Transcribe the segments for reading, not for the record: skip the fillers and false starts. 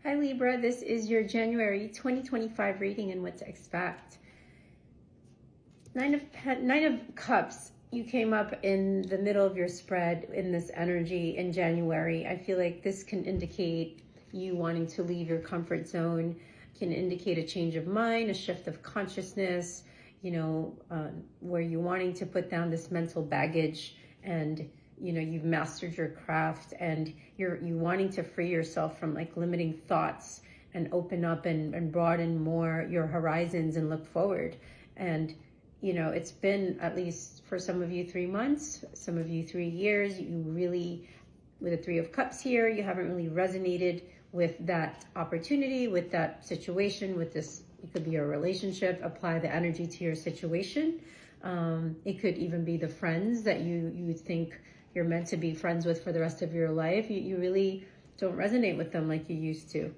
Hi Libra, this is your January 2025 reading and what to expect. Nine of Cups, you came up in the middle of your spread in this energy in January. I feel like this can indicate you wanting to leave your comfort zone, can indicate a change of mind, a shift of consciousness, where you're wanting to put down this mental baggage and you've mastered your craft and you're wanting to free yourself from like limiting thoughts and open up and broaden more your horizons and look forward. And it's been, at least for some of you, 3 months, some of you 3 years. You really, with the Three of Cups here, you haven't really resonated with that opportunity, with that situation, with this. It could be a relationship. Apply the energy to your situation. It could even be the friends that you think you're meant to be friends with for the rest of your life. You really don't resonate with them like you used to.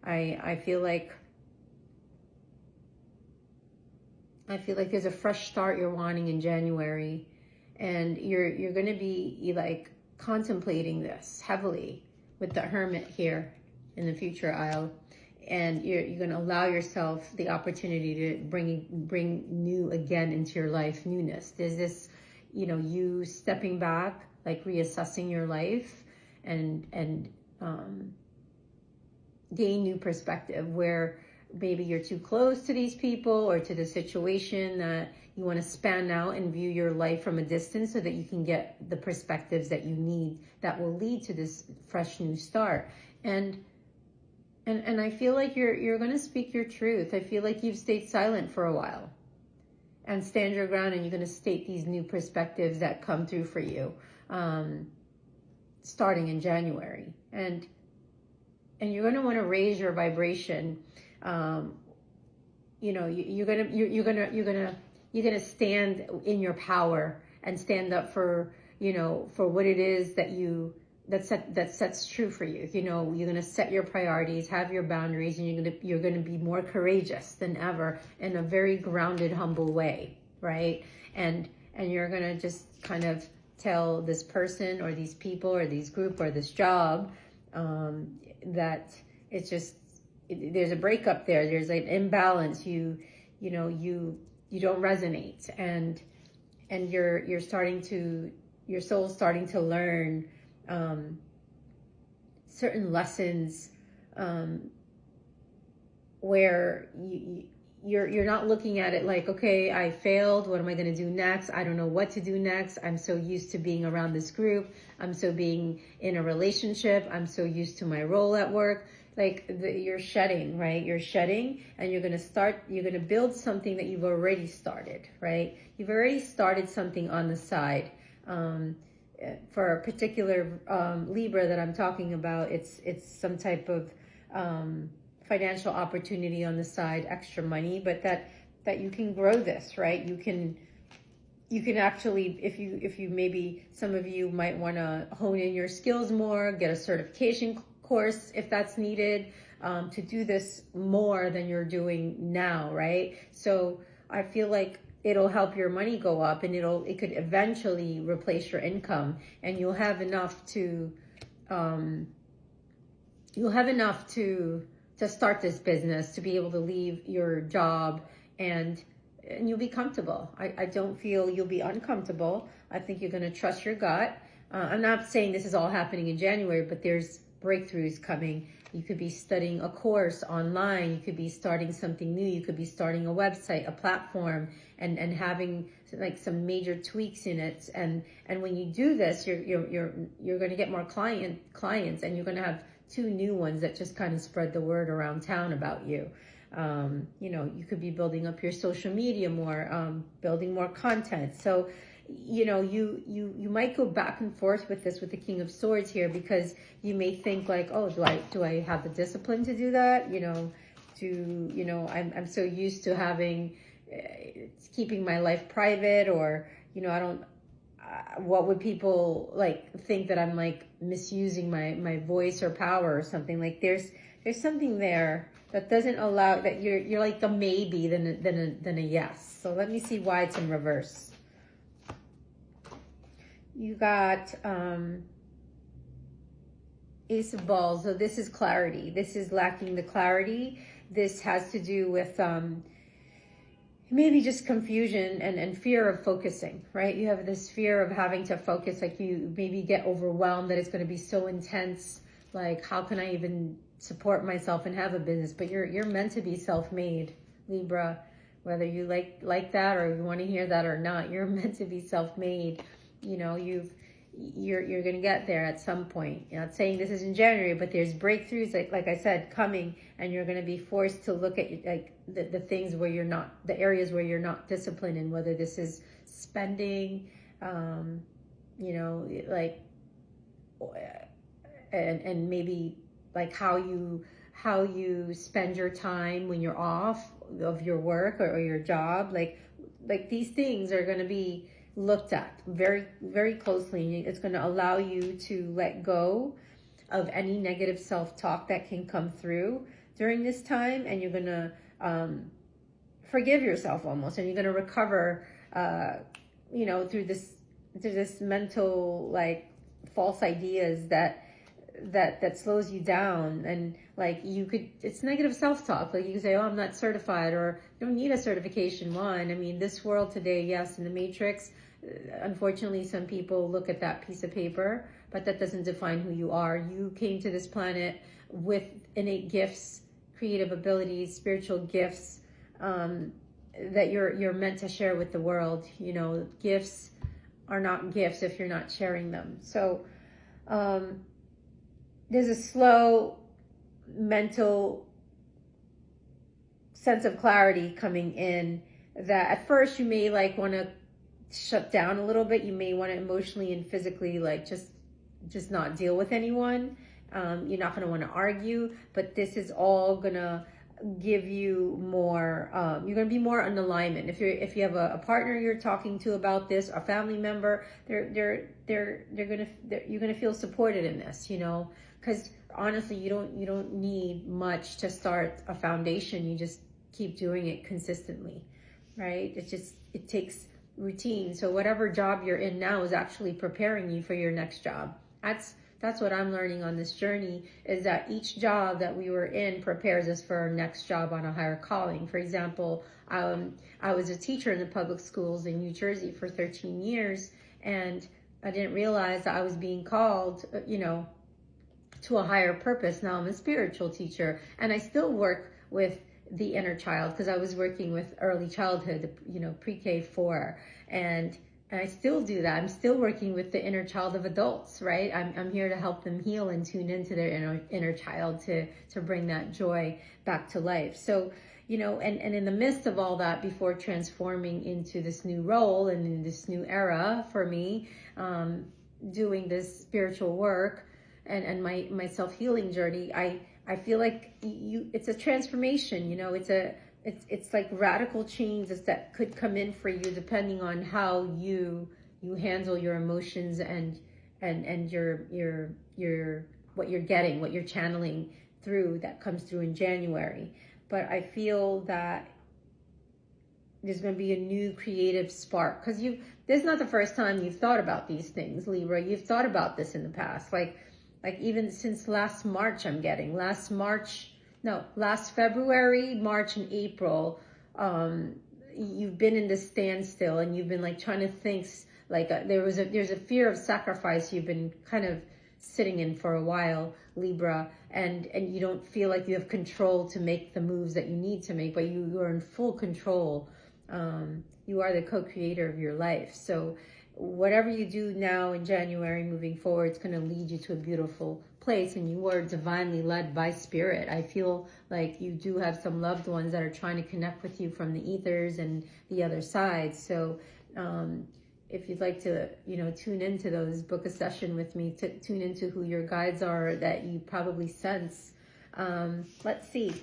I feel like there's a fresh start you're wanting in January, and you're going to be like contemplating this heavily with the Hermit here in the future aisle, and you're going to allow yourself the opportunity to bring new again into your life, newness. There's this, you stepping back, like reassessing your life and gain new perspective, where maybe you're too close to these people or to the situation that you want to span out and view your life from a distance so that you can get the perspectives that you need that will lead to this fresh new start. And I feel like you're going to speak your truth. I feel like you've stayed silent for a while, and stand your ground, and you're going to state these new perspectives that come through for you, starting in January. And you're going to want to raise your vibration. You're gonna stand in your power and stand up for what it is that sets true for you. You're gonna set your priorities, have your boundaries, and you're gonna be more courageous than ever in a very grounded, humble way, right? And you're gonna just kind of tell this person or these people or these group or this job that it's just, there's a breakup there. There's an imbalance. You don't resonate, and your soul's starting to learn certain lessons where you're not looking at it like, okay, I failed. What am I going to do next? I don't know what to do next. I'm so used to being around this group. I'm so being in a relationship. I'm so used to my role at work. Like you're shedding, right? You're shedding, and you're going to build something that you've already started, right? You've already started something on the side. For a particular Libra that I'm talking about, it's some type of financial opportunity on the side, extra money, but that you can grow this, right? You can actually, if you maybe, some of you might want to hone in your skills more, get a certification course if that's needed, to do this more than you're doing now, right? So I feel like it'll help your money go up, and it could eventually replace your income, and you'll have enough to start this business, to be able to leave your job, and you'll be comfortable. I don't feel you'll be uncomfortable. I think you're going to trust your gut. I'm not saying this is all happening in January, but there's breakthroughs coming. You could be studying a course online. You could be starting something new. You could be starting a website, a platform, and having like some major tweaks in it. And when you do this, you're going to get more clients, and you're going to have 2 new ones that just kind of spread the word around town about you. You could be building up your social media more, building more content. So, you might go back and forth with this, with the King of Swords here, because you may think like, oh, do I have the discipline to do that? I'm so used to keeping my life private, or, I don't, what would people like think, that I'm like misusing my voice or power or something? Like there's something there that doesn't allow, that you're like a maybe than a yes. So let me see why it's in reverse. You got Ace of Balls. So this is clarity. This is lacking the clarity. This has to do with maybe just confusion and fear of focusing, right? You have this fear of having to focus, like you maybe get overwhelmed that it's going to be so intense. Like, how can I even support myself and have a business? But you're meant to be self-made, Libra. Whether you like that or you want to hear that or not, you're meant to be self-made. You know, you're going to get there at some point. You're not saying this is in January, but there's breakthroughs, like I said, coming, and you're going to be forced to look at like the things where you're not, the areas where you're not disciplined in, whether this is spending, you know, like, and maybe like how you spend your time when you're off of your work or your job. Like these things are going to be looked at very, very closely. It's going to allow you to let go of any negative self-talk that can come through during this time, and you're going to forgive yourself almost, and you're going to recover, you know, through this mental like false ideas that slows you down. And like it's negative self-talk. Like you can say, oh, I'm not certified, or you don't need a certification. One, I mean, this world today, yes, in the matrix, unfortunately, some people look at that piece of paper, but that doesn't define who you are. You came to this planet with innate gifts, creative abilities, spiritual gifts, that you're meant to share with the world. You know, gifts are not gifts if you're not sharing them. So there's a slow mental sense of clarity coming in that at first you may like want to shut down a little bit. You may want to emotionally and physically like just not deal with anyone. You're not going to want to argue, but this is all going to give you more, you're going to be more in alignment. If you have a partner you're talking to about this, a family member, you're going to feel supported in this, you know, because honestly, you don't need much to start a foundation. You just keep doing it consistently, right? It takes routine. So whatever job you're in now is actually preparing you for your next job. That's what I'm learning on this journey, is that each job that we were in prepares us for our next job on a higher calling. For example, I was a teacher in the public schools in New Jersey for 13 years, and I didn't realize that I was being called, you know, to a higher purpose. Now I'm a spiritual teacher, and I still work with the inner child, because I was working with early childhood, you know, pre-K 4, and I still do that. I'm still working with the inner child of adults, right? I'm here to help them heal and tune into their inner child to bring that joy back to life. So, you know, and in the midst of all that, before transforming into this new role and in this new era for me, doing this spiritual work and my self-healing journey, I feel like it's a transformation, you know, it's like radical changes that could come in for you depending on how you handle your emotions and your what you're getting, what you're channeling through, that comes through in January. But I feel that there's going to be a new creative spark, because this is not the first time you've thought about these things, Libra. You've thought about this in the past, like even since last March. Last February, March, and April, you've been in this standstill, and you've been like trying to think, like there's a fear of sacrifice you've been kind of sitting in for a while, Libra, and you don't feel like you have control to make the moves that you need to make, but you are in full control. You are the co-creator of your life. So whatever you do now in January moving forward, it's going to lead you to a beautiful place, and you are divinely led by spirit. I feel like you do have some loved ones that are trying to connect with you from the ethers and the other side. So if you'd like to, you know, tune into those, book a session with me to tune into who your guides are that you probably sense. Let's see.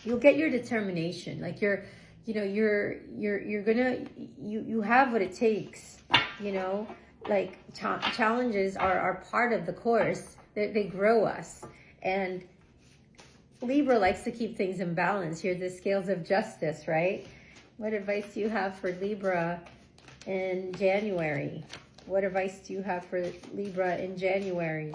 You'll get your determination. Like you're gonna, you have what it takes, you know, like challenges are part of the course. They grow us. And Libra likes to keep things in balance. Here, the scales of justice, right? What advice do you have for Libra in January? What advice do you have for Libra in January?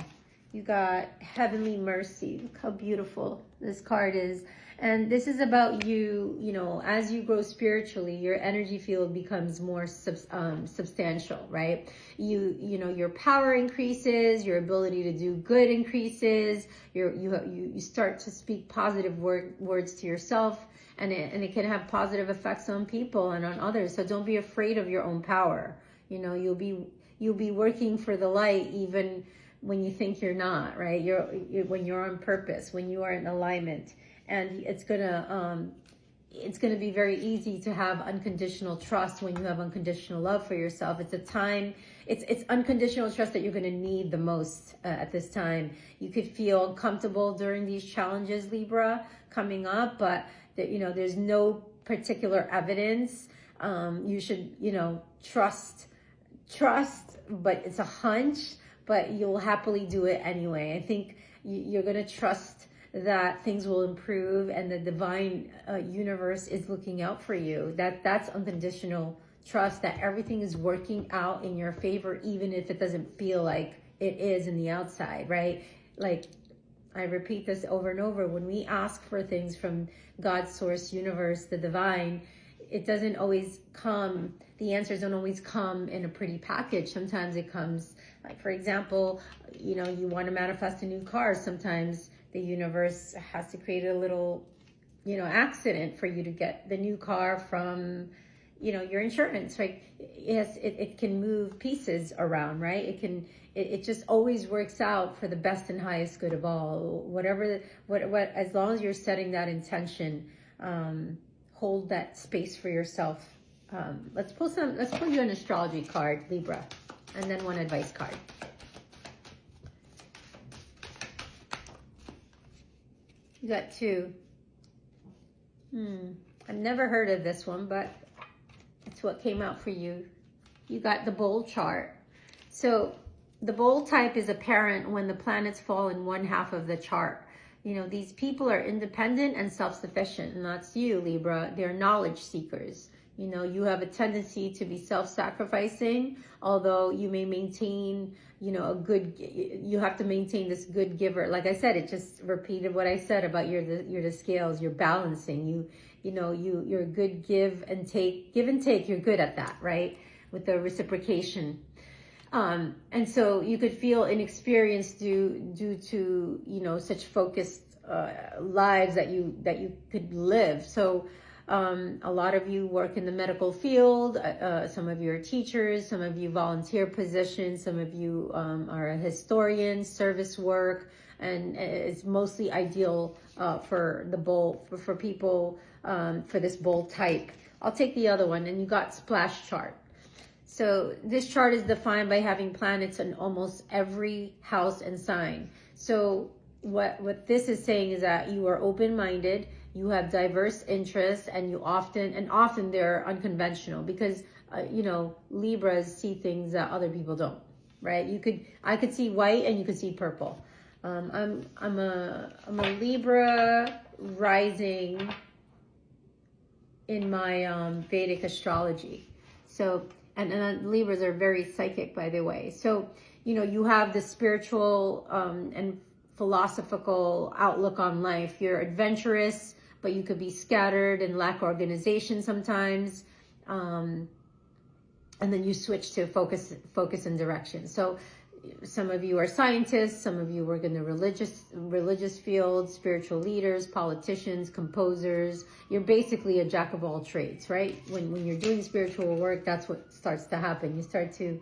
You got Heavenly Mercy. Look how beautiful this card is. And this is about you, you know, as you grow spiritually, your energy field becomes more substantial, right? You know, your power increases, your ability to do good increases, you start to speak positive words to yourself, and it can have positive effects on people and on others. So don't be afraid of your own power. You know, you'll be working for the light even when you think you're not, right? When you're on purpose, when you are in alignment. And it's gonna be very easy to have unconditional trust when you have unconditional love for yourself. It's a time, it's unconditional trust that you're gonna need the most at this time. You could feel uncomfortable during these challenges, Libra, coming up, but you know, there's no particular evidence. You should, you know, trust, but it's a hunch, but you'll happily do it anyway. I think you're gonna trust that things will improve, and the divine universe is looking out for you. That's unconditional trust, that everything is working out in your favor, even if it doesn't feel like it is in the outside, right? Like, I repeat this over and over, when we ask for things from God's source, universe, the divine, it doesn't always come, the answers don't always come in a pretty package. Sometimes it comes, like, for example, you know, you want to manifest a new car. Sometimes the universe has to create a little, you know, accident for you to get the new car from, you know, your insurance, right? Yes, it can move pieces around, right? It just always works out for the best and highest good of all. Whatever, as long as you're setting that intention, hold that space for yourself. Let's pull you an astrology card, Libra, and then one advice card. You got two. I've never heard of this one, but it's what came out for you. You got the bull chart. So the bull type is apparent when the planets fall in one half of the chart. You know, these people are independent and self-sufficient, and that's you, Libra. They're knowledge seekers. You know, you have a tendency to be self-sacrificing, although you may maintain, you know, you have to maintain this good giver. Like I said, it just repeated what I said about you're the scales, you're balancing, you're a good give and take, you're good at that, right? With the reciprocation. And so you could feel inexperienced due to, you know, such focused lives that you could live. So a lot of you work in the medical field. Some of you are teachers. Some of you volunteer positions. Some of you are a historian, service work, and it's mostly ideal for the bull, for people, for this bull type. I'll take the other one, and you got splash chart. So this chart is defined by having planets in almost every house and sign. So what this is saying is that you are open-minded, you have diverse interests, and often they're unconventional, because you know, Libras see things that other people don't, right? I could see white and you could see purple. I'm a Libra rising in my Vedic astrology. So and Libras are very psychic, by the way. So, you know, you have the spiritual and philosophical outlook on life. You're adventurous, but you could be scattered and lack organization sometimes. And then you switch to focus and direction. So some of you are scientists, some of you work in the religious field, spiritual leaders, politicians, composers. You're basically a jack of all trades, right? When you're doing spiritual work, that's what starts to happen. You start to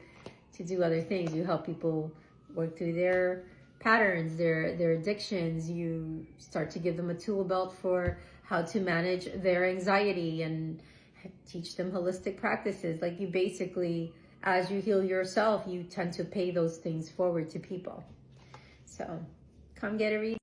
do other things. You help people work through their patterns, their addictions. You start to give them a tool belt for how to manage their anxiety and teach them holistic practices. Like, you basically, as you heal yourself, you tend to pay those things forward to people. So come get a read.